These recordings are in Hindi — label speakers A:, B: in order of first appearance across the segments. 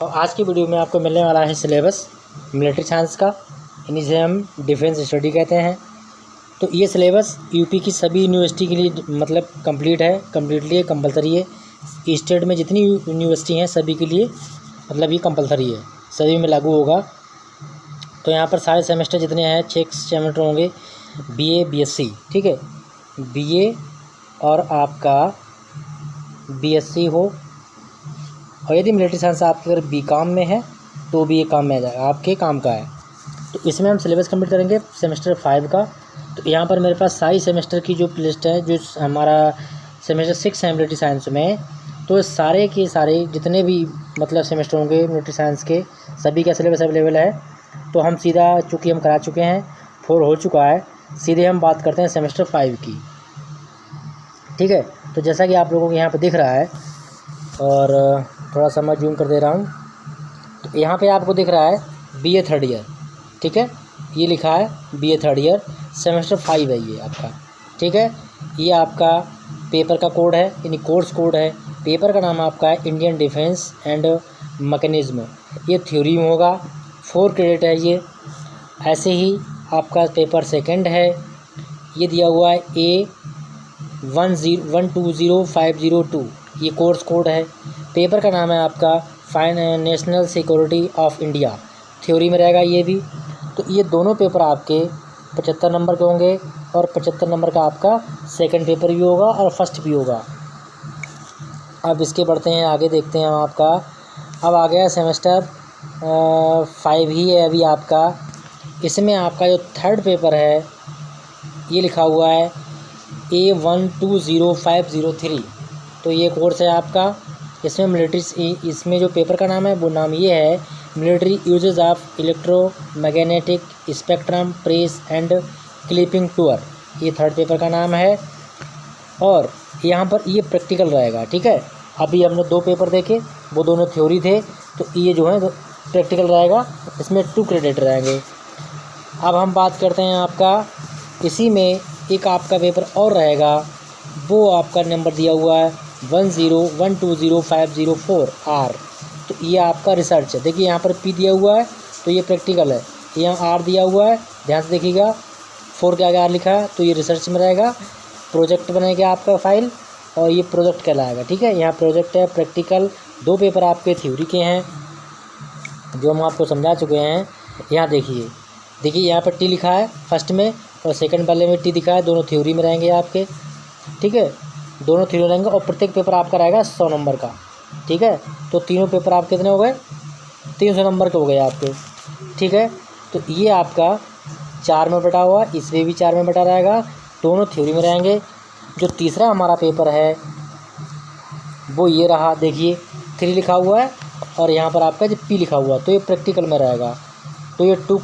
A: और आज की वीडियो में आपको मिलने वाला है सिलेबस मिलिट्री साइंस का, इसे हम डिफेंस स्टडी कहते हैं। तो ये सिलेबस यूपी की सभी यूनिवर्सिटी के लिए मतलब कंप्लीट है, कम्प्लीटली है, कंपलसरी है। स्टेट में जितनी यूनिवर्सिटी हैं सभी के लिए मतलब ये कंपलसरी है, सभी में लागू होगा। तो यहाँ पर सारे सेमेस्टर जितने हैं 6 सेमेस्टर होंगे, बीए बीएससी, ठीक है, बीए और आपका बीएससी हो, और यदि मिलिट्री साइंस आपके अगर बीकॉम में है तो भी ये काम में आ जाएगा, आपके काम का है। तो इसमें हम सिलेबस कंप्लीट करेंगे सेमेस्टर 5 का। तो यहाँ पर मेरे पास सारी सेमेस्टर की जो लिस्ट है, जो हमारा सेमेस्टर 6 है मिलिट्री साइंस में, तो सारे के सारे जितने भी मतलब सेमेस्टर होंगे मिलिट्री साइंस के सभी का सिलेबस अवेलेबल है। तो हम सीधा, चूँकि हम करा चुके हैं, 4 हो चुका है, सीधे हम बात करते हैं सेमेस्टर 5 की, ठीक है। तो जैसा कि आप लोगों को यहाँ पर दिख रहा है, और थोड़ा सा मैं जूम कर दे रहा हूँ, तो यहाँ पे आपको दिख रहा है बीए थर्ड ईयर, ठीक है, ये लिखा है बीए थर्ड ईयर सेमेस्टर 5 है ये आपका, ठीक है। ये आपका पेपर का कोड है, यानी कोर्स कोड है। पेपर का नाम आपका है इंडियन डिफेंस एंड मैकेनिज्म। ये थ्योरी में होगा, 4 क्रेडिट है ये। ऐसे ही आपका पेपर सेकंड है, ये दिया हुआ है A1205202, ये कोर्स कोड है। पेपर का नाम है आपका national security of India, theory में रहेगा ये भी। तो ये दोनों पेपर आपके 75 नंबर के होंगे, और 75 नंबर का आपका सेकंड पेपर भी होगा और फर्स्ट भी होगा। अब इसके बढ़ते हैं आगे, देखते हैं हम आपका। अब आ गया सेमेस्टर 5 ही है अभी आपका। इसमें आपका जो थर्ड पेपर है ये लिखा हुआ है A120503, तो ये कोर्स है आपका। इसमें इसमें जो पेपर का नाम है वो नाम ये है military uses of electromagnetic spectrum press and clipping tour, ये थर्ड पेपर का नाम है। और यहाँ पर ये प्रैक्टिकल रहेगा, ठीक है। अभी हमने 2 पेपर देखे, वो दोनों थ्योरी थे, तो ये जो है प्रैक्टिकल रहेगा, इसमें 2 क्रेडिट रहेंगे। अब हम बात करते हैं आपका, इसी में एक आपका पेपर और रहेगा, वो आपका नंबर दिया हुआ है 101205004R। तो ये आपका रिसर्च है। देखिए यहाँ पर P दिया हुआ है तो ये प्रैक्टिकल है, यहाँ R दिया हुआ है, ध्यान से देखिएगा। 4 के आगे R लिखा है तो ये रिसर्च में रहेगा। प्रोजेक्ट बनेगा आपका फाइल, और ये प्रोजेक्ट कहलाएगा, ठीक है। यहाँ प्रोजेक्ट है, प्रैक्टिकल। 2 पेपर आपके थ्योरी के हैं जो हम आपको समझा चुके हैं। यहाँ देखिए यहाँ पर T लिखा है फर्स्ट में, और सेकंड वाले में T दिखा है, दोनों थ्योरी में रहेंगे आपके, ठीक है, दोनों थ्योरी रहेंगे। और प्रत्येक पेपर आपका रहेगा 100 नंबर का, ठीक है। तो तीनों पेपर आप कितने हो गए, 300 नंबर के हो गए आपके, ठीक है। तो ये आपका 4 में बटा हुआ, इसमें भी 4 में बटा रहेगा, दोनों थ्योरी में रहेंगे। जो तीसरा हमारा पेपर है वो ये रहा, देखिए 3 लिखा हुआ है, और यहाँ पर आपका जो P लिखा हुआ है, तो ये प्रैक्टिकल में रहेगा। तो ये 2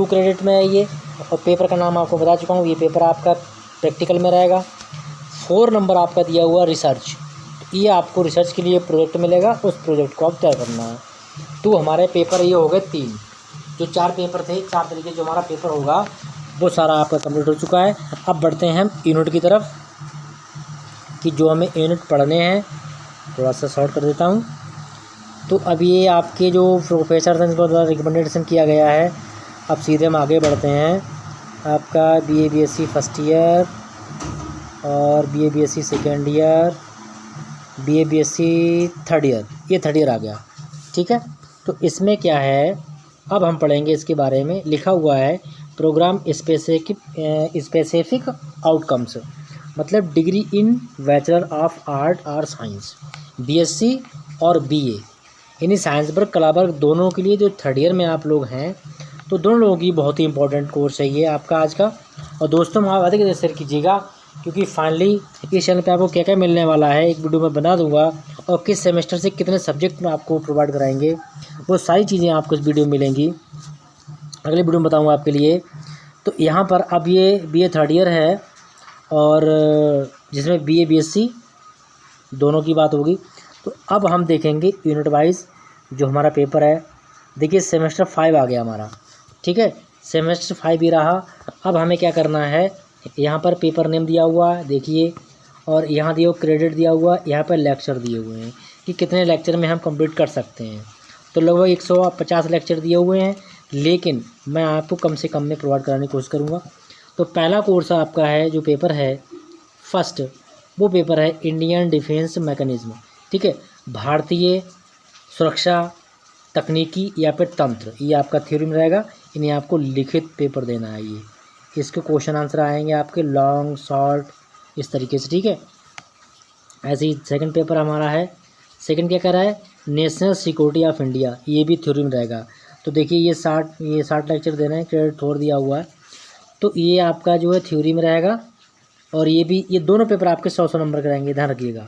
A: क्रेडिट में है ये, और पेपर का नाम आपको बता चुका हूँ, ये पेपर आपका प्रैक्टिकल में रहेगा। 4 नंबर आपका दिया हुआ रिसर्च, ये आपको रिसर्च के लिए प्रोजेक्ट मिलेगा, उस प्रोजेक्ट को आप तैयार करना है। तो हमारे पेपर ये हो गए 3, जो 4 पेपर थे, 4 तरीके जो हमारा पेपर होगा वो सारा आपका कंप्लीट हो चुका है। अब बढ़ते हैं हम यूनिट की तरफ, कि जो हमें यूनिट पढ़ने हैं। थोड़ा सा शॉर्ट कर देता हूँ। तो अब ये आपके जो प्रोफेसर हैं इनको द्वारा रिकमेंडेशन किया गया है। अब सीधे हम आगे बढ़ते हैं। आपका BA BSc फर्स्ट ईयर, और BA BSc second year, BA BSc third year, ये थर्ड ईयर आ गया, ठीक है। तो इसमें क्या है, अब हम पढ़ेंगे इसके बारे में। लिखा हुआ है प्रोग्राम स्पेसिफिक आउटकम्स, मतलब degree in bachelor of art और साइंस, BSc और BA, यानी साइंस वर्ग कला वर्ग दोनों के लिए जो थर्ड ईयर में आप लोग हैं, तो दोनों लोगों की बहुत ही इंपॉर्टेंट कोर्स है ये आपका आज का। और दोस्तों आप अधिक से शेयर कीजिएगा, क्योंकि फाइनली इस चैनल पे आपको क्या क्या मिलने वाला है एक वीडियो में बना दूंगा, और किस सेमेस्टर से कितने सब्जेक्ट में आपको प्रोवाइड कराएंगे, वो सारी चीज़ें आपको इस वीडियो में मिलेंगी। अगले वीडियो में बताऊंगा आपके लिए। तो यहाँ पर अब ये BA थर्ड ईयर है, और जिसमें BA BSc दोनों की बात होगी। तो अब हम देखेंगे यूनिट वाइज जो हमारा पेपर है। देखिए सेमेस्टर 5 आ गया हमारा, ठीक है, सेमेस्टर 5 ही रहा। अब हमें क्या करना है, यहाँ पर पेपर नेम दिया हुआ है देखिए, और यहाँ दिया हुआ क्रेडिट दिया हुआ, यहाँ पर लेक्चर दिए हुए हैं कि कितने लेक्चर में हम कंप्लीट कर सकते हैं। तो लगभग 150 लेक्चर दिए हुए हैं, लेकिन मैं आपको कम से कम में प्रोवाइड कराने की कोशिश करूँगा। तो पहला कोर्स आपका है जो पेपर है फर्स्ट, वो पेपर है इंडियन डिफेंस मैकेनिज्म। ठीक है, भारतीय सुरक्षा तकनीकी या फिर तंत्र, ये आपका थ्योरी में रहेगा। इन्हें आपको लिखित पेपर देना है। ये इसके क्वेश्चन आंसर आएंगे आपके लॉन्ग शॉर्ट इस तरीके से। ठीक है, ऐसे ही सेकंड पेपर हमारा है, सेकंड क्या कर रहा है, नेशनल सिक्योरिटी ऑफ इंडिया, ये भी थ्योरी में रहेगा। तो देखिए ये 60 लेक्चर देना है, क्रेडिट 4 दिया हुआ है। तो ये आपका जो है थ्योरी में रहेगा, और ये दोनों पेपर आपके 100 नंबर के रहेंगे, ध्यान रखिएगा।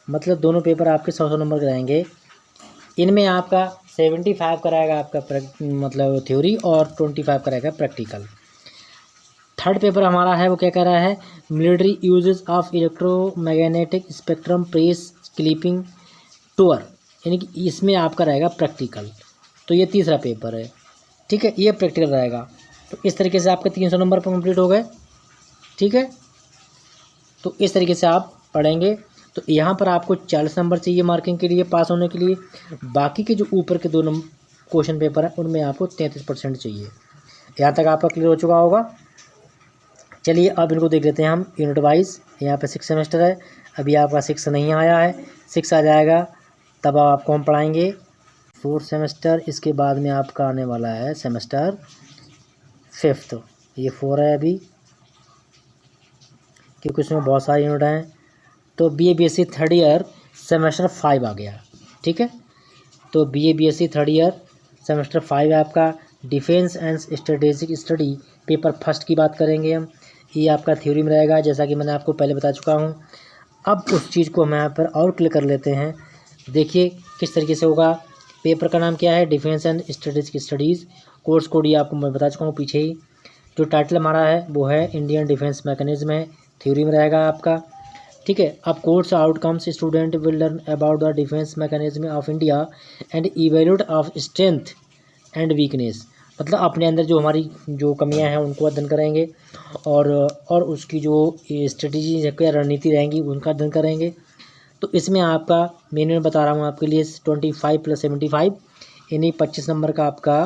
A: मतलब दोनों पेपर आपके 100 नंबर के रहेंगे। इनमें आपका 75 कराएगा आपका मतलब थ्योरी, और 25 कराएगा प्रैक्टिकल। थर्ड पेपर हमारा है वो क्या कह रहा है, military uses of electromagnetic spectrum press clipping tour, यानी कि इसमें आपका रहेगा प्रैक्टिकल। तो ये तीसरा पेपर है। ठीक है, ये प्रैक्टिकल रहेगा। तो इस तरीके से आपके 300 नंबर पर कंप्लीट हो गए। ठीक है, तो इस तरीके से आप पढ़ेंगे। तो यहाँ पर आपको 40 नंबर चाहिए मार्किंग के लिए, पास होने के लिए। बाकी के जो ऊपर के 2 क्वेश्चन पेपर हैं उनमें आपको 33% चाहिए। यहाँ तक आपका क्लियर हो चुका होगा। चलिए अब इनको देख लेते हैं हम यूनिट वाइज। यहाँ पे 6 सेमेस्टर है, अभी आपका 6 नहीं आया है, 6 आ जाएगा तब आपको हम पढ़ाएंगे 4th सेमेस्टर। इसके बाद में आपका आने वाला है सेमेस्टर 5th, ये 4 है अभी, क्योंकि उसमें बहुत सारे यूनिट हैं। तो BA BSc third year semester 5 आ गया। ठीक है, तो BA BSc third year semester 5 है आपका। Defence and strategic study paper first की बात करेंगे हम। ये आपका थ्योरी में रहेगा, जैसा कि मैंने आपको पहले बता चुका हूँ। अब उस चीज़ को हम यहाँ पर और क्लियर कर लेते हैं। देखिए किस तरीके से होगा। पेपर का नाम क्या है, defence and strategic studies. Course code ये आपको मैं बता चुका हूँ पीछे ही। जो टाइटल हमारा है वो है इंडियन डिफेंस मैकेनिज्म है, थ्योरी में रहेगा आपका। ठीक है, अब course outcomes student will learn about the defence mechanism of India and evaluate of strength and weakness, मतलब अपने अंदर जो हमारी जो कमियां हैं उनको अध्ययन करेंगे, और उसकी जो स्ट्रेटजी है, क्या रणनीति रहेंगी, उनका अध्ययन करेंगे। तो इसमें आपका मैंने बता रहा हूँ आपके लिए 25 + 75, यानी 25 नंबर का आपका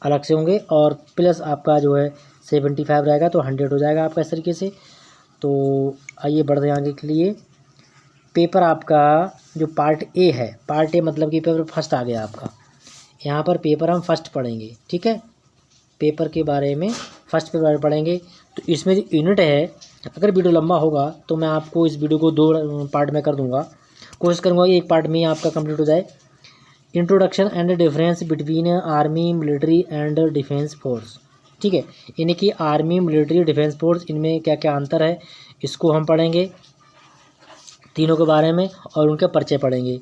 A: अलग से होंगे, और प्लस आपका जो है 75 रहेगा, तो 100 हो जाएगा आपका इस तरीके से। तो आइए बढ़ते आगे के लिए। पेपर आपका जो पार्ट ए है, पार्ट ए मतलब कि पेपर फर्स्ट आ गया आपका। यहाँ पर पेपर हम फर्स्ट पढ़ेंगे। ठीक है, पेपर के बारे में फर्स्ट पेपर पढ़ेंगे। तो इसमें जो यूनिट है, अगर वीडियो लंबा होगा तो मैं आपको इस वीडियो को 2 पार्ट में कर दूंगा। कोशिश करूँगा कि एक पार्ट में ही आपका कंप्लीट हो जाए। Introduction and difference between army, military and defence force. ठीक है, यानी कि आर्मी, मिलिट्री, डिफेंस फोर्स, इनमें क्या क्या अंतर है इसको हम पढ़ेंगे, तीनों के बारे में, और उनके परिचय पढ़ेंगे।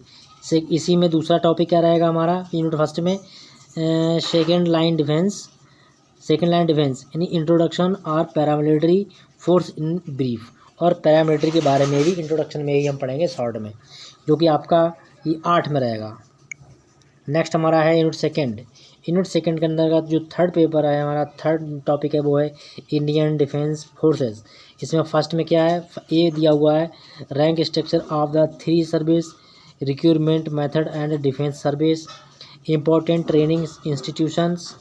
A: इसी में दूसरा टॉपिक क्या रहेगा हमारा यूनिट फर्स्ट में, सेकेंड लाइन डिफेंस यानी इंट्रोडक्शन और पैरामिलिट्री फोर्स इन ब्रीफ, और पैरामिलिट्री के बारे में भी इंट्रोडक्शन में ही हम पढ़ेंगे शॉर्ट में, जो कि आपका ये 8 में रहेगा। नेक्स्ट हमारा है यूनिट सेकंड के अंतर्गत जो थर्ड पेपर है हमारा, थर्ड टॉपिक है वो है इंडियन डिफेंस फोर्सेस। इसमें फर्स्ट में क्या है, ये दिया हुआ है rank structure of the 3 service, recruitment method and defence service, important training institutions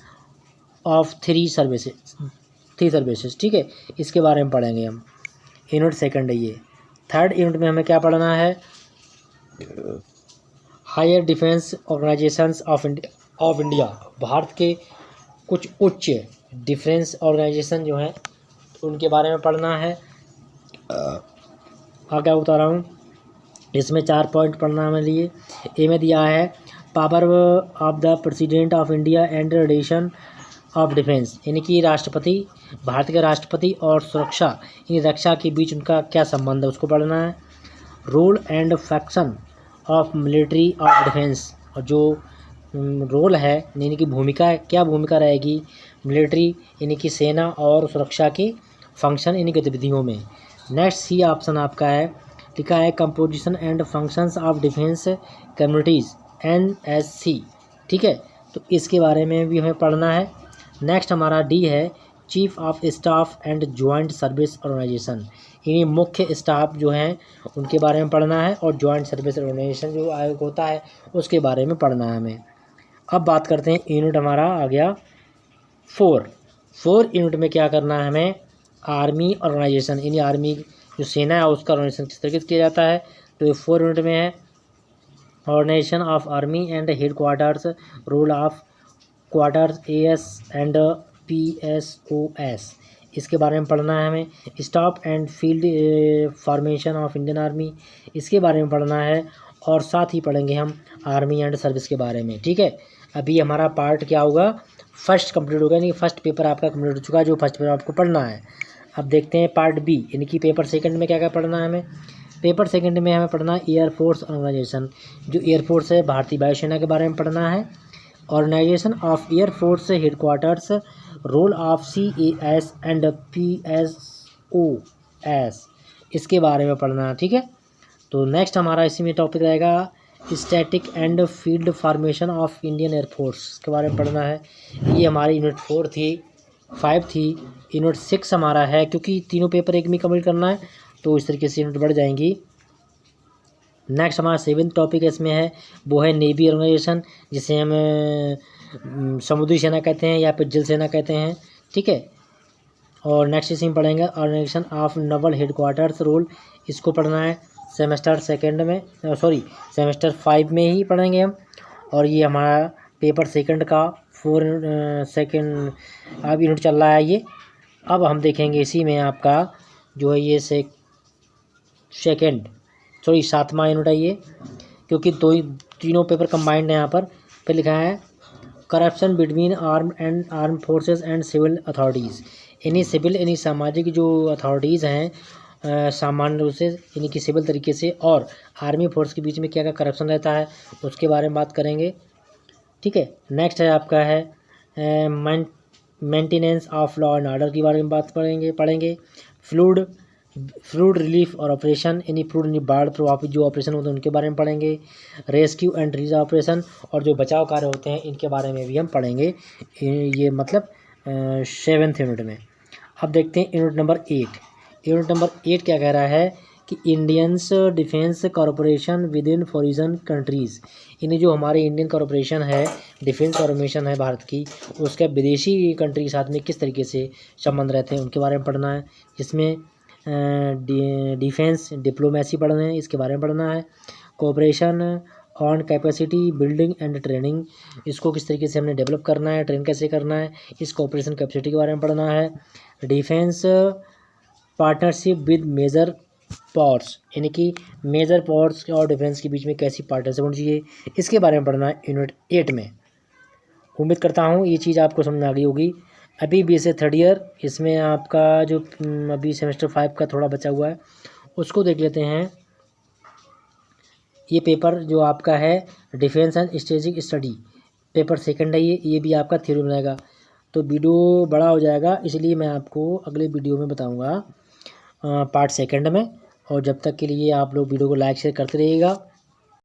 A: of 3 services. ठीक है, इसके बारे में पढ़ेंगे हम। यूनिट सेकंड है ये। थर्ड यूनिट में हमें क्या पढ़ना है, higher defence organisations of India, Bharat के कुछ उच्च डिफेंस ऑर्गेनाइजेशन जो हैं उनके बारे में पढ़ना है। क्या बता रहा हूँ, इसमें 4 पॉइंट पढ़ना हमें लिए। ए में दिया है power of the president of India and relation of defence, यानी कि राष्ट्रपति, भारत के राष्ट्रपति और सुरक्षा यानी रक्षा के बीच उनका क्या संबंध है उसको पढ़ना है। Role and function of military of defence, और जो रोल है यानी कि भूमिका, क्या भूमिका रहेगी मिलिट्री यानी कि सेना और सुरक्षा की फंक्शन यानी गतिविधियों में। नेक्स्ट सी ऑप्शन आपका है, लिखा है composition and functions of defence communities NSC। ठीक है, तो इसके बारे में भी हमें पढ़ना है। नेक्स्ट हमारा डी है chief of staff and joint service organisation, इन्हीं मुख्य स्टाफ जो हैं उनके बारे में पढ़ना है, और जॉइंट सर्विस ऑर्गेनाइजेशन जो आयोग होता है उसके बारे में पढ़ना है हमें। अब बात करते हैं यूनिट हमारा आ गया 4 यूनिट में क्या करना है हमें, आर्मी ऑर्गेनाइजेशन, यानी आर्मी जो सेना है उसका ऑर्गेनाइजेशन किस तरीके से किया जाता है। तो ये 4 यूनिट में है, organisation of army and headquarters, role of quarters AS and PSOS, इसके बारे में पढ़ना है हमें। Staff and field formation of Indian army, इसके बारे में पढ़ना है, और साथ ही पढ़ेंगे हम आर्मी एंड सर्विस के बारे में। ठीक है, अभी हमारा पार्ट क्या होगा, फर्स्ट कंप्लीट होगा, यानी फर्स्ट पेपर आपका कंप्लीट हो चुका है, जो फर्स्ट पेपर आपको पढ़ना है। अब देखते हैं पार्ट बी, यानी कि पेपर सेकंड में क्या क्या पढ़ना है हमें। पेपर सेकंड में हमें पढ़ना है एयरफोर्स ऑर्गेनाइजेशन, जो एयरफोर्स है भारतीय वायुसेना के बारे में पढ़ना है। Organisation of air force headquarters, role of CAS and PSOS, इसके बारे में पढ़ना है। ठीक है, तो नेक्स्ट हमारा इसी में टॉपिक रहेगा static and field formation of Indian air force के बारे में पढ़ना है। ये हमारी यूनिट 5 थी। यूनिट 6 हमारा है, क्योंकि तीनों पेपर एक में कंप्लीट करना है तो इस तरीके से यूनिट बढ़ जाएंगी। नेक्स्ट हमारा 7th टॉपिक इसमें है, वो है नेवी ऑर्गेनाइजेशन, जिसे हम समुद्री सेना कहते हैं या फिर जल सेना कहते हैं। ठीक है, और नेक्स्ट इसी में पढ़ेंगे organisation of naval headquarters role, इसको पढ़ना है सेमेस्टर 5 में ही पढ़ेंगे हम। और ये हमारा पेपर सेकंड का 4 सेकंड अब यूनिट चल रहा है ये। अब हम देखेंगे इसी में आपका जो है ये 7वां यूनिट है ये, क्योंकि तीनों पेपर कंबाइंड है यहाँ पर। फिर लिखा है corruption between arm forces and civil authorities, यानी सिविल यानी सामाजिक जो अथॉरिटीज़ हैं सामान्य रूप से यानी कि सिविल तरीके से, और आर्मी फोर्स के बीच में क्या क्या करप्शन रहता है उसके बारे में बात करेंगे। ठीक है, नेक्स्ट है आपका है maintenance of law and order के बारे में बात पढ़ेंगे। फ्लूड रिलीफ और ऑपरेशन, यानी फ्लूड यानी बाढ़ प्रभावित जो ऑपरेशन होते हैं उनके बारे में पढ़ेंगे। रेस्क्यू एंड रिलीज ऑपरेशन, और जो बचाव कार्य होते हैं इनके बारे में भी हम पढ़ेंगे, ये मतलब 7th यूनिट में। अब देखते हैं यूनिट नंबर 8। यूनिट नंबर 8 क्या कह रहा है कि Indians defence corporation with in foreign countries, यानी जो हमारे इंडियन कॉरपोरेशन है, डिफेंस कॉरपोरेशन है भारत की, उसके विदेशी कंट्री के साथ में किस तरीके से संबंध रहते हैं उनके बारे में पढ़ना है। जिसमें डिफेंस डिप्लोमेसी पढ़ना है, इसके बारे में पढ़ना है। Cooperation on capacity building and training, इसको किस तरीके से हमने डेवलप करना है, ट्रेन कैसे करना है, इस कोऑपरेशन कैपेसिटी के बारे में पढ़ना है। Defence partnership with major powers, यानी कि मेजर पावर्स और डिफेंस के बीच में कैसी पार्टनरशिप होनी चाहिए, इसके बारे में पढ़ना है यूनिट 8 में। उम्मीद करता हूँ ये चीज़ आपको समझ आ गई होगी। अभी BSc 3rd ईयर, इसमें आपका जो अभी सेमेस्टर 5 का थोड़ा बचा हुआ है उसको देख लेते हैं। ये पेपर जो आपका है defence and strategic study, paper second है ये भी आपका थ्योरी बनाएगा, तो वीडियो बड़ा हो जाएगा, इसलिए मैं आपको अगले वीडियो में बताऊंगा पार्ट सेकंड में। और जब तक के लिए आप लोग वीडियो को लाइक शेयर करते रहिएगा।